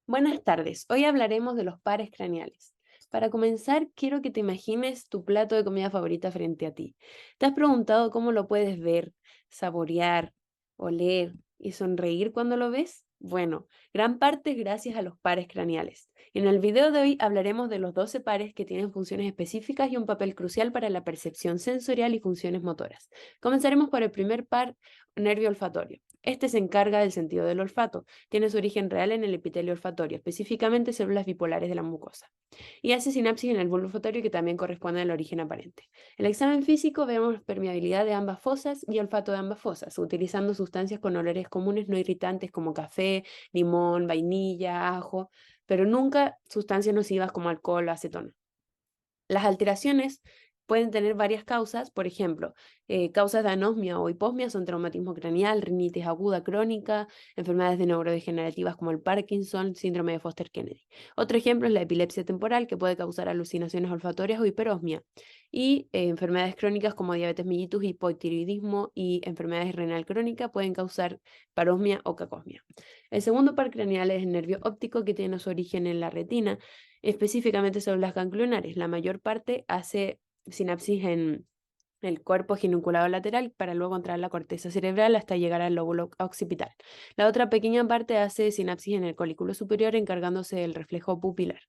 Buenas tardes, hoy hablaremos de los pares craneales. Para comenzar, quiero que te imagines tu plato de comida favorita frente a ti. ¿Te has preguntado cómo lo puedes ver, saborear, oler y sonreír cuando lo ves? Bueno, gran parte es gracias a los pares craneales. En el video de hoy hablaremos de los 12 pares que tienen funciones específicas y un papel crucial para la percepción sensorial y funciones motoras. Comenzaremos por el primer par, nervio olfatorio. Este se encarga del sentido del olfato. Tiene su origen real en el epitelio olfatorio, específicamente células bipolares de la mucosa, y hace sinapsis en el bulbo olfatorio que también corresponde al origen aparente. En el examen físico vemos permeabilidad de ambas fosas y olfato de ambas fosas, utilizando sustancias con olores comunes no irritantes como café, limón, vainilla, ajo, pero nunca sustancias nocivas como alcohol o acetona. Las alteraciones pueden tener varias causas, por ejemplo, causas de anosmia o hiposmia son traumatismo craneal, rinitis aguda crónica, enfermedades de neurodegenerativas como el Parkinson, síndrome de Foster-Kennedy. Otro ejemplo es la epilepsia temporal, que puede causar alucinaciones olfatorias o hiperosmia, y enfermedades crónicas como diabetes mellitus, hipotiroidismo y enfermedades renal crónica pueden causar parosmia o cacosmia. El segundo par craneal es el nervio óptico, que tiene su origen en la retina, específicamente células ganglionares. La mayor parte hace sinapsis en el cuerpo gineculado lateral para luego entrar a la corteza cerebral hasta llegar al lóbulo occipital. La otra pequeña parte hace sinapsis en el colículo superior encargándose del reflejo pupilar.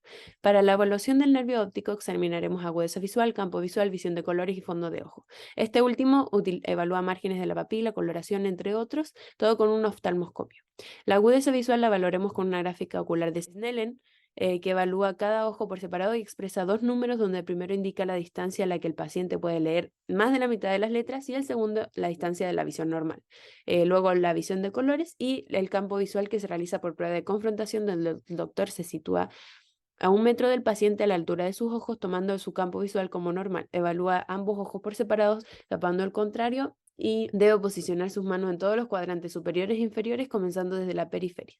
Para la evaluación del nervio óptico examinaremos agudeza visual, campo visual, visión de colores y fondo de ojo. Este último evalúa márgenes de la papila, coloración, entre otros, todo con un oftalmoscopio. La agudeza visual la valoremos con una gráfica ocular de Snellen, que evalúa cada ojo por separado y expresa dos números, donde el primero indica la distancia a la que el paciente puede leer más de la mitad de las letras y el segundo la distancia de la visión normal. Luego la visión de colores y el campo visual, que se realiza por prueba de confrontación, donde el doctor se sitúa a 1 metro del paciente a la altura de sus ojos, tomando su campo visual como normal. Evalúa ambos ojos por separados, tapando el contrario, y debe posicionar sus manos en todos los cuadrantes superiores e inferiores, comenzando desde la periferia.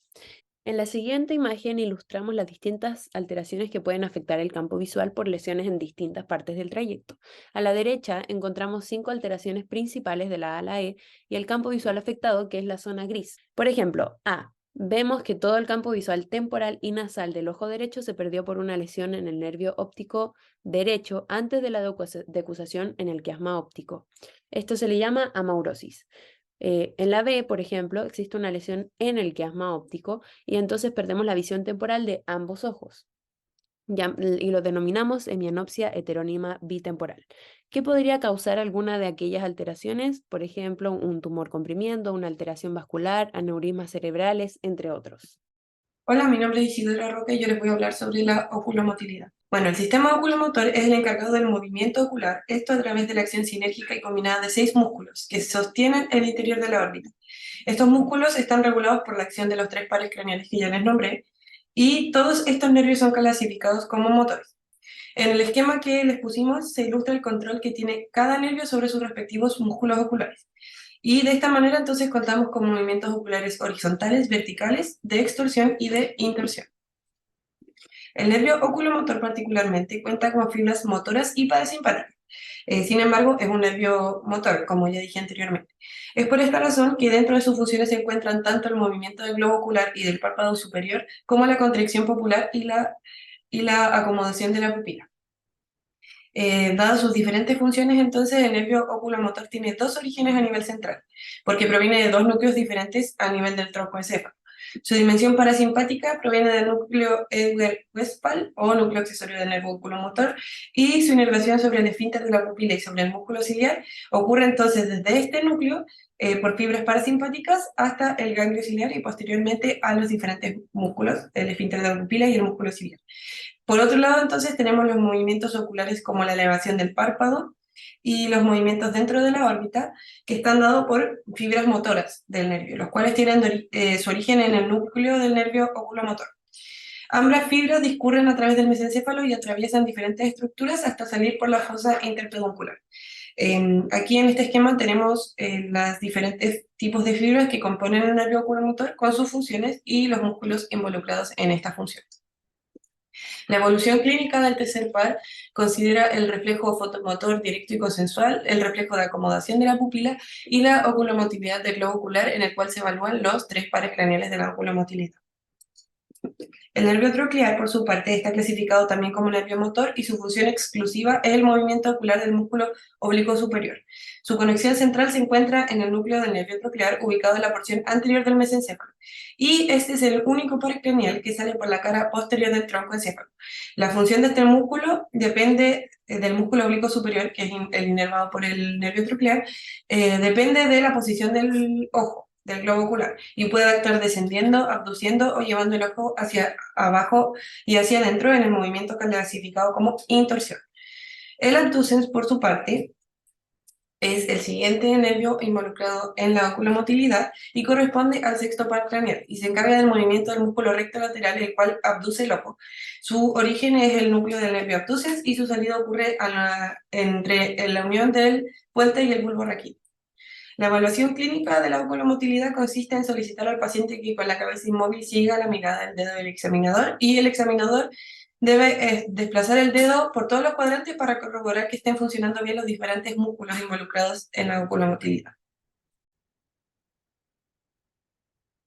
En la siguiente imagen ilustramos las distintas alteraciones que pueden afectar el campo visual por lesiones en distintas partes del trayecto. A la derecha encontramos 5 alteraciones principales de la A a la E y el campo visual afectado, que es la zona gris. Por ejemplo, A. Vemos que todo el campo visual temporal y nasal del ojo derecho se perdió por una lesión en el nervio óptico derecho antes de la decusación en el quiasma óptico. Esto se le llama amaurosis. En la B, por ejemplo, existe una lesión en el quiasma óptico y entonces perdemos la visión temporal de ambos ojos, y lo denominamos hemianopsia heterónima bitemporal. ¿Qué podría causar alguna de aquellas alteraciones? Por ejemplo, un tumor comprimiendo, una alteración vascular, aneurismas cerebrales, entre otros. Hola, mi nombre es Isidora Roca y yo les voy a hablar sobre la oculomotilidad. Bueno, el sistema oculomotor es el encargado del movimiento ocular, esto a través de la acción sinérgica y combinada de 6 músculos que sostienen el interior de la órbita. Estos músculos están regulados por la acción de los 3 pares craneales que ya les nombré, y todos estos nervios son clasificados como motores. En el esquema que les pusimos se ilustra el control que tiene cada nervio sobre sus respectivos músculos oculares. Y de esta manera entonces contamos con movimientos oculares horizontales, verticales, de extorsión y de intorsión. El nervio oculomotor particularmente cuenta con fibras motoras y parasimpáticas. Sin embargo, es un nervio motor, como ya dije anteriormente. Es por esta razón que dentro de sus funciones se encuentran tanto el movimiento del globo ocular y del párpado superior, como la contracción pupilar y la acomodación de la pupila. Dadas sus diferentes funciones, entonces el nervio oculomotor tiene dos orígenes a nivel central, porque proviene de dos núcleos diferentes a nivel del tronco encéfalo. Su dimensión parasimpática proviene del núcleo Edgar-Westphal o núcleo accesorio del nervio oculomotor, y su inervación sobre el esfínter de la pupila y sobre el músculo ciliar ocurre entonces desde este núcleo por fibras parasimpáticas hasta el ganglio ciliar y posteriormente a los diferentes músculos, el esfínter de la pupila y el músculo ciliar. Por otro lado, entonces, tenemos los movimientos oculares como la elevación del párpado y los movimientos dentro de la órbita, que están dados por fibras motoras del nervio, los cuales tienen su origen en el núcleo del nervio oculomotor. Ambas fibras discurren a través del mesencéfalo y atraviesan diferentes estructuras hasta salir por la fosa interpeduncular. Aquí en este esquema tenemos los diferentes tipos de fibras que componen el nervio oculomotor con sus funciones y los músculos involucrados en esta función. La evolución clínica del tercer par considera el reflejo fotomotor directo y consensual, el reflejo de acomodación de la pupila y la oculomotilidad del globo ocular, en el cual se evalúan los 3 pares craneales de la oculomotilidad. El nervio troclear, por su parte, está clasificado también como nervio motor y su función exclusiva es el movimiento ocular del músculo oblicuo superior. Su conexión central se encuentra en el núcleo del nervio troclear, ubicado en la porción anterior del mesencéfalo. Y este es el único par craneal que sale por la cara posterior del tronco encéfalo. La función de este músculo depende del músculo oblicuo superior, que es el inervado por el nervio troclear, depende de la posición del ojo, del globo ocular, y puede actuar descendiendo, abduciendo o llevando el ojo hacia abajo y hacia adentro en el movimiento clasificado como intorsión. El abducens, por su parte, es el siguiente nervio involucrado en la oculomotilidad y corresponde al sexto par craneal y se encarga del movimiento del músculo recto lateral, el cual abduce el ojo. Su origen es el núcleo del nervio abducens y su salida ocurre entre la unión del puente y el bulbo raquídeo. La evaluación clínica de la oculomotilidad consiste en solicitar al paciente que con la cabeza inmóvil siga la mirada del dedo del examinador y el examinador debe desplazar el dedo por todos los cuadrantes para corroborar que estén funcionando bien los diferentes músculos involucrados en la oculomotilidad.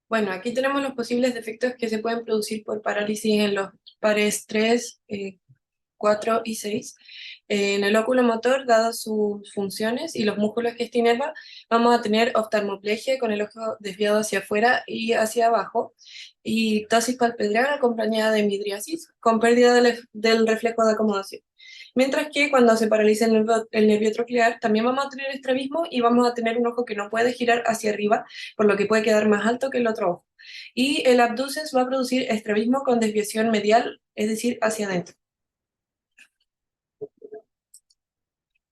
Bueno, aquí tenemos los posibles defectos que se pueden producir por parálisis en los pares 3, 4 y 6. En el óculo motor, dadas sus funciones y los músculos que este inerva, vamos a tener oftalmoplegia con el ojo desviado hacia afuera y hacia abajo, y ptosis palpebral acompañada de midriasis con pérdida del reflejo de acomodación. Mientras que cuando se paraliza el nervio troclear, también vamos a tener estrabismo y vamos a tener un ojo que no puede girar hacia arriba, por lo que puede quedar más alto que el otro ojo. Y el abducens va a producir estrabismo con desviación medial, es decir, hacia adentro.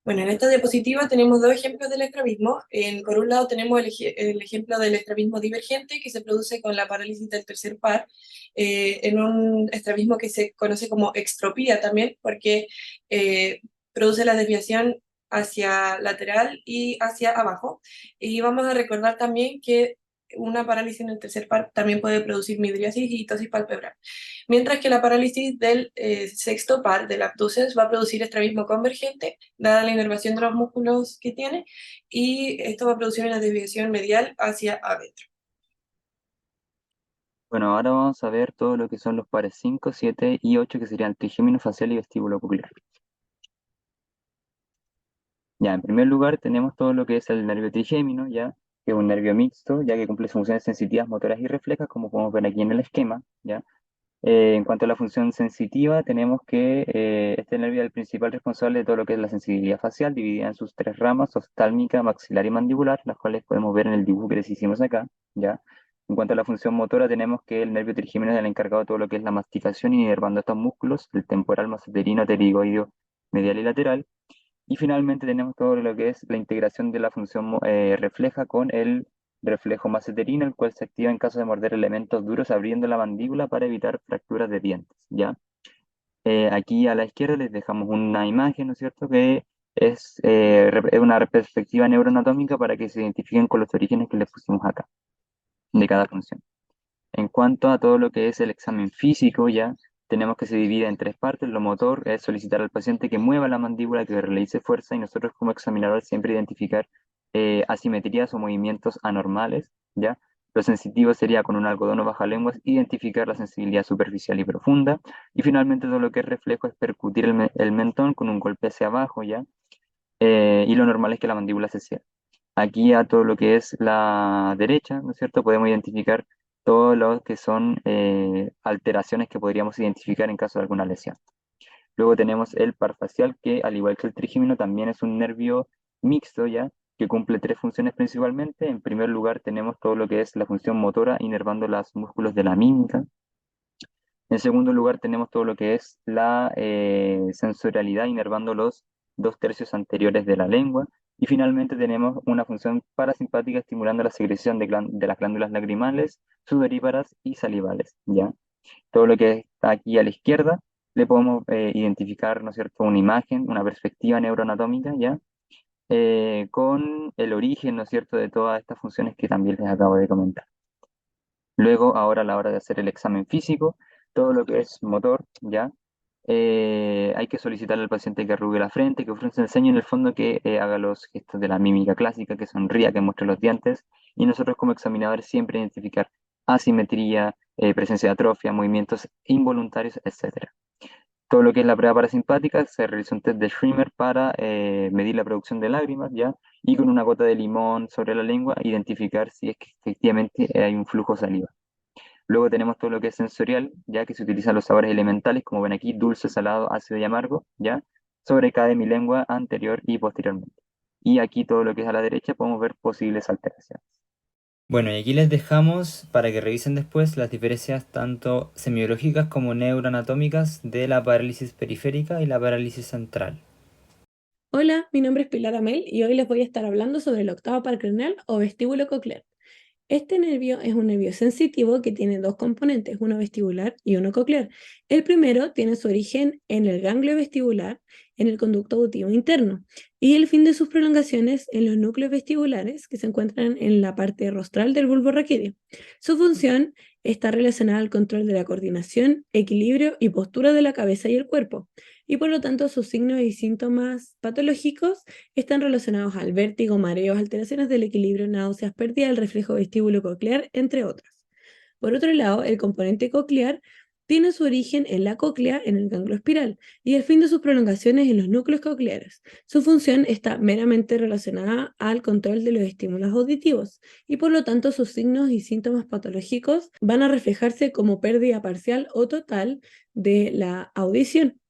Bueno, en esta diapositiva tenemos dos ejemplos del estrabismo. Por un lado tenemos el ejemplo del estrabismo divergente que se produce con la parálisis del tercer par, en un estrabismo que se conoce como extropía también, porque produce la desviación hacia lateral y hacia abajo. Y vamos a recordar también que una parálisis en el tercer par también puede producir midriasis y ptosis palpebral. Mientras que la parálisis del sexto par, del abducens, va a producir estrabismo convergente, dada la inervación de los músculos que tiene, y esto va a producir una desviación medial hacia adentro. Bueno, ahora vamos a ver todo lo que son los pares 5, 7 y 8, que serían trigémino facial y vestíbulo ocular. Ya, en primer lugar tenemos todo lo que es el nervio trigémino, ya, que es un nervio mixto, ya que cumple funciones sensitivas, motoras y reflejas, como podemos ver aquí en el esquema, ya. En cuanto a la función sensitiva, tenemos que este nervio es el principal responsable de todo lo que es la sensibilidad facial, dividida en sus tres ramas, oftálmica, maxilar y mandibular, las cuales podemos ver en el dibujo que les hicimos acá, ¿ya? En cuanto a la función motora, tenemos que el nervio trigémino es el encargado de todo lo que es la masticación y inervando estos músculos, el temporal, maseterino, pterigoideo, medial y lateral. Y finalmente tenemos todo lo que es la integración de la función refleja con el reflejo maseterino, el cual se activa en caso de morder elementos duros abriendo la mandíbula para evitar fracturas de dientes, ¿ya? Aquí a la izquierda les dejamos una imagen, ¿no es cierto?, que es una perspectiva neuroanatómica para que se identifiquen con los orígenes que les pusimos acá, de cada función. En cuanto a todo lo que es el examen físico, ya tenemos que se divide en tres partes. Lo motor es solicitar al paciente que mueva la mandíbula, que realice fuerza, y nosotros como examinador siempre identificar asimetrías o movimientos anormales, ¿ya? Lo sensitivo sería con un algodón o bajalenguas identificar la sensibilidad superficial y profunda. Y finalmente todo lo que es reflejo es percutir el mentón con un golpe hacia abajo, ¿ya? Y lo normal es que la mandíbula se cierre. Aquí a todo lo que es la derecha, ¿no es cierto? Podemos identificar todo lo que son alteraciones que podríamos identificar en caso de alguna lesión. Luego tenemos el par facial, que al igual que el trigémino también es un nervio mixto, ¿ya? Que cumple tres funciones principalmente. En primer lugar tenemos todo lo que es la función motora, inervando los músculos de la mímica. En segundo lugar tenemos todo lo que es la sensorialidad, inervando los dos tercios anteriores de la lengua. Y finalmente tenemos una función parasimpática estimulando la secreción de las glándulas lacrimales, sudoríparas y salivales, ¿ya? Todo lo que está aquí a la izquierda le podemos identificar, ¿no es cierto?, una imagen, una perspectiva neuroanatómica, ¿ya? Con el origen, ¿no es cierto?, de todas estas funciones que también les acabo de comentar. Luego, ahora a la hora de hacer el examen físico, todo lo que es motor, ¿ya? Hay que solicitarle al paciente que arrugue la frente, que frunce el ceño, en el fondo que haga los gestos de la mímica clásica, que sonría, que muestre los dientes, y nosotros como examinadores siempre identificar asimetría, presencia de atrofia, movimientos involuntarios, etc. Todo lo que es la prueba parasimpática, se realiza un test de Schremer para medir la producción de lágrimas, ¿ya? Y con una gota de limón sobre la lengua, identificar si es que efectivamente hay un flujo saliva. Luego tenemos todo lo que es sensorial, ya que se utilizan los sabores elementales, como ven aquí, dulce, salado, ácido y amargo, ¿ya? Sobre cada mi lengua anterior y posteriormente. Y aquí todo lo que es a la derecha podemos ver posibles alteraciones. Bueno, y aquí les dejamos para que revisen después las diferencias tanto semiológicas como neuroanatómicas de la parálisis periférica y la parálisis central. Hola, mi nombre es Pilar Amel y hoy les voy a estar hablando sobre el octavo par craneal o vestíbulo coclear. Este nervio es un nervio sensitivo que tiene dos componentes, uno vestibular y uno coclear. El primero tiene su origen en el ganglio vestibular, en el conducto auditivo interno, y el fin de sus prolongaciones en los núcleos vestibulares que se encuentran en la parte rostral del bulbo raquídeo. Su función está relacionada al control de la coordinación, equilibrio y postura de la cabeza y el cuerpo, y por lo tanto sus signos y síntomas patológicos están relacionados al vértigo, mareos, alteraciones del equilibrio, náuseas, pérdida del reflejo vestíbulo coclear, entre otros. Por otro lado, el componente coclear tiene su origen en la cóclea, en el ganglio espiral, y el fin de sus prolongaciones en los núcleos cocleares. Su función está meramente relacionada al control de los estímulos auditivos, y por lo tanto sus signos y síntomas patológicos van a reflejarse como pérdida parcial o total de la audición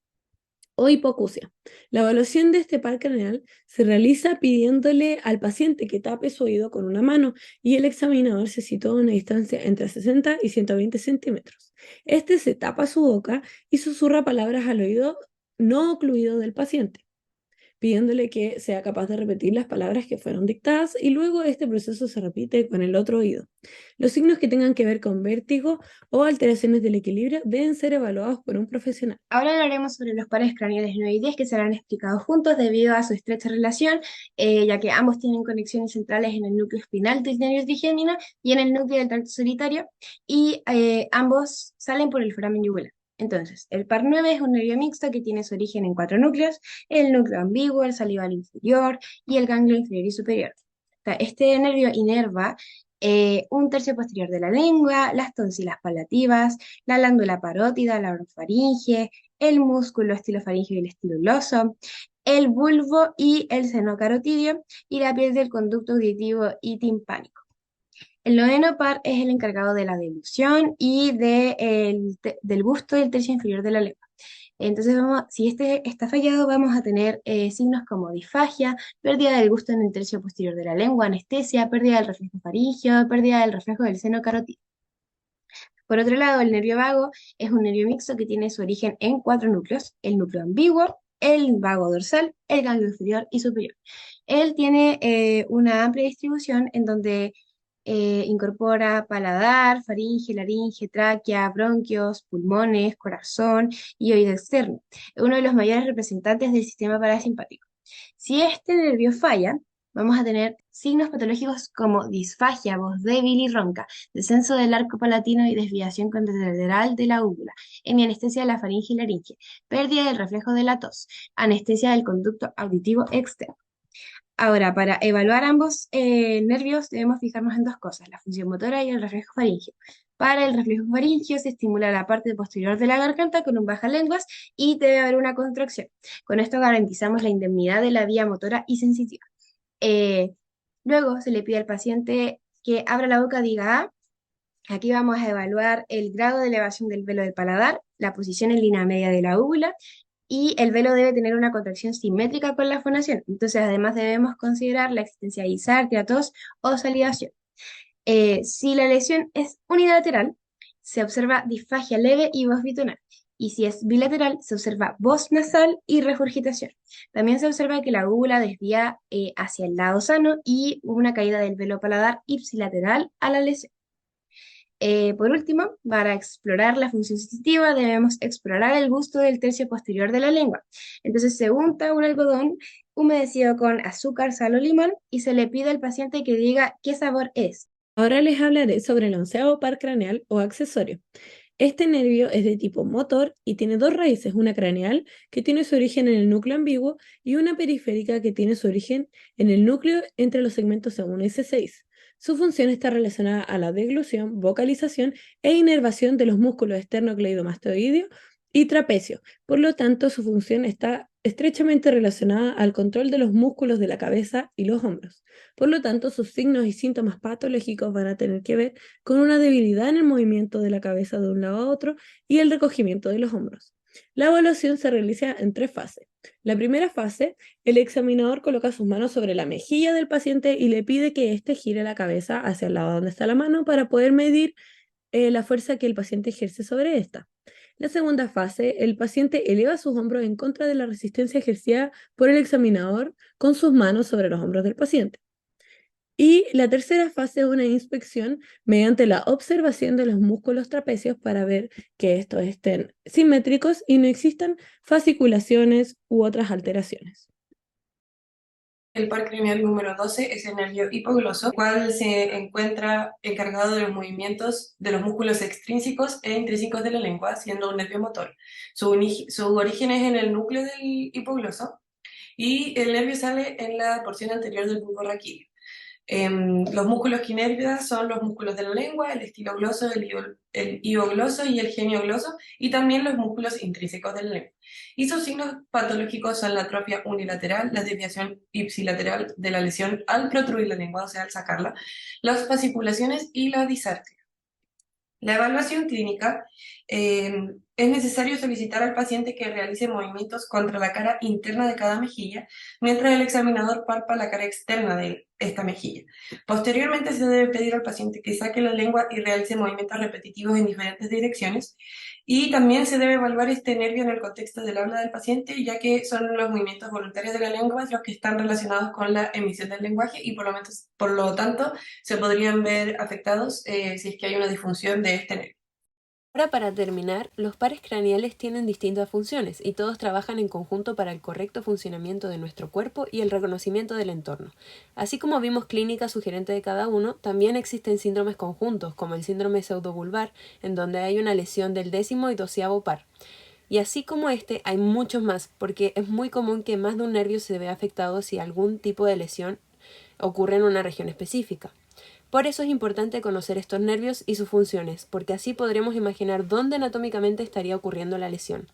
o hipoacusia. La evaluación de este par craneal se realiza pidiéndole al paciente que tape su oído con una mano y el examinador se sitúa a una distancia entre 60 y 120 centímetros. Este se tapa su boca y susurra palabras al oído no ocluido del paciente, pidiéndole que sea capaz de repetir las palabras que fueron dictadas y luego este proceso se repite con el otro oído. Los signos que tengan que ver con vértigo o alteraciones del equilibrio deben ser evaluados por un profesional. Ahora hablaremos sobre los pares craneales noides que serán explicados juntos debido a su estrecha relación, ya que ambos tienen conexiones centrales en el núcleo espinal del nervio trigémino y en el núcleo del tracto solitario, y ambos salen por el foramen yugular. Entonces, el par 9 es un nervio mixto que tiene su origen en 4 núcleos: el núcleo ambiguo, el salival inferior y el ganglio inferior y superior. Este nervio inerva un tercio posterior de la lengua, las tonsilas palativas, la glándula parótida, la orofaringe, el músculo estilofaringeo y el estiluloso, el bulbo y el seno carotidio, y la piel del conducto auditivo y timpánico. El noveno par es el encargado de la delusión y del busto y el tercio inferior de la lengua. Entonces, si este está fallado, vamos a tener signos como disfagia, pérdida del gusto en el tercio posterior de la lengua, anestesia, pérdida del reflejo faríngeo, pérdida del reflejo del seno carotídeo. Por otro lado, el nervio vago es un nervio mixto que tiene su origen en 4 núcleos: el núcleo ambiguo, el vago dorsal, el ganglio inferior y superior. Él tiene una amplia distribución en donde incorpora paladar, faringe, laringe, tráquea, bronquios, pulmones, corazón y oído externo. Es uno de los mayores representantes del sistema parasimpático. Si este nervio falla, vamos a tener signos patológicos como disfagia, voz débil y ronca, descenso del arco palatino y desviación contralateral de la úvula, hemianestesia de la faringe y laringe, pérdida del reflejo de la tos, anestesia del conducto auditivo externo. Ahora, para evaluar ambos nervios debemos fijarnos en dos cosas: la función motora y el reflejo faríngeo. Para el reflejo faríngeo se estimula la parte posterior de la garganta con un bajalenguas y debe haber una contracción. Con esto garantizamos la indemnidad de la vía motora y sensitiva. Eh, Luego se le pide al paciente que abra la boca, diga A. Aquí vamos a evaluar el grado de elevación del velo del paladar, la posición en línea media de la úvula, y el velo debe tener una contracción simétrica con la fonación. Entonces, además debemos considerar la existencia de disartria, tos o salivación. Si la lesión es unilateral, se observa disfagia leve y voz bitonal. Y si es bilateral, se observa voz nasal y regurgitación. También se observa que la úvula desvía hacia el lado sano y una caída del velo paladar ipsilateral a la lesión. Por último, para explorar la función sensitiva, debemos explorar el gusto del tercio posterior de la lengua. Entonces se unta un algodón humedecido con azúcar, sal o limón y se le pide al paciente que diga qué sabor es. Ahora les hablaré sobre el onceavo par craneal o accesorio. Este nervio es de tipo motor y tiene dos raíces, una craneal que tiene su origen en el núcleo ambiguo y una periférica que tiene su origen en el núcleo entre los segmentos C1 y C6. Su función está relacionada a la deglución, vocalización e inervación de los músculos esternocleidomastoideo y trapecio. Por lo tanto, su función está estrechamente relacionada al control de los músculos de la cabeza y los hombros. Por lo tanto, sus signos y síntomas patológicos van a tener que ver con una debilidad en el movimiento de la cabeza de un lado a otro y el recogimiento de los hombros. La evaluación se realiza en 3 fases. La primera fase, el examinador coloca sus manos sobre la mejilla del paciente y le pide que éste gire la cabeza hacia el lado donde está la mano para poder medir la fuerza que el paciente ejerce sobre esta. La segunda fase, el paciente eleva sus hombros en contra de la resistencia ejercida por el examinador con sus manos sobre los hombros del paciente. Y la tercera fase es una inspección mediante la observación de los músculos trapecios para ver que estos estén simétricos y no existan fasciculaciones u otras alteraciones. El par craneal número 12 es el nervio hipogloso, el cual se encuentra encargado de los movimientos de los músculos extrínsecos e intrínsecos de la lengua, siendo un nervio motor. Su origen es en el núcleo del hipogloso y el nervio sale en la porción anterior del bulbo raquídeo. Los músculos quinésidos son los músculos de la lengua, el estilogloso, el hiogloso y el geniogloso, y también los músculos intrínsecos de la lengua. Y sus signos patológicos son la atrofia unilateral, la desviación ipsilateral de la lesión al protruir la lengua, o sea, al sacarla, las fasciculaciones y la disartria. La evaluación clínica, es necesario solicitar al paciente que realice movimientos contra la cara interna de cada mejilla, mientras el examinador palpa la cara externa de esta mejilla. Posteriormente se debe pedir al paciente que saque la lengua y realice movimientos repetitivos en diferentes direcciones, y también se debe evaluar este nervio en el contexto del habla del paciente, ya que son los movimientos voluntarios de la lengua los que están relacionados con la emisión del lenguaje y por lo tanto se podrían ver afectados si es que hay una disfunción de este nervio. Ahora, para terminar, los pares craneales tienen distintas funciones y todos trabajan en conjunto para el correcto funcionamiento de nuestro cuerpo y el reconocimiento del entorno. Así como vimos clínica sugerente de cada uno, también existen síndromes conjuntos, como el síndrome pseudobulbar, en donde hay una lesión del 10º y 12º par. Y así como este, hay muchos más, porque es muy común que más de un nervio se vea afectado si algún tipo de lesión ocurre en una región específica. Por eso es importante conocer estos nervios y sus funciones, porque así podremos imaginar dónde anatómicamente estaría ocurriendo la lesión.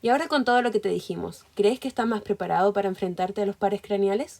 Y ahora, con todo lo que te dijimos, ¿crees que estás más preparado para enfrentarte a los pares craneales?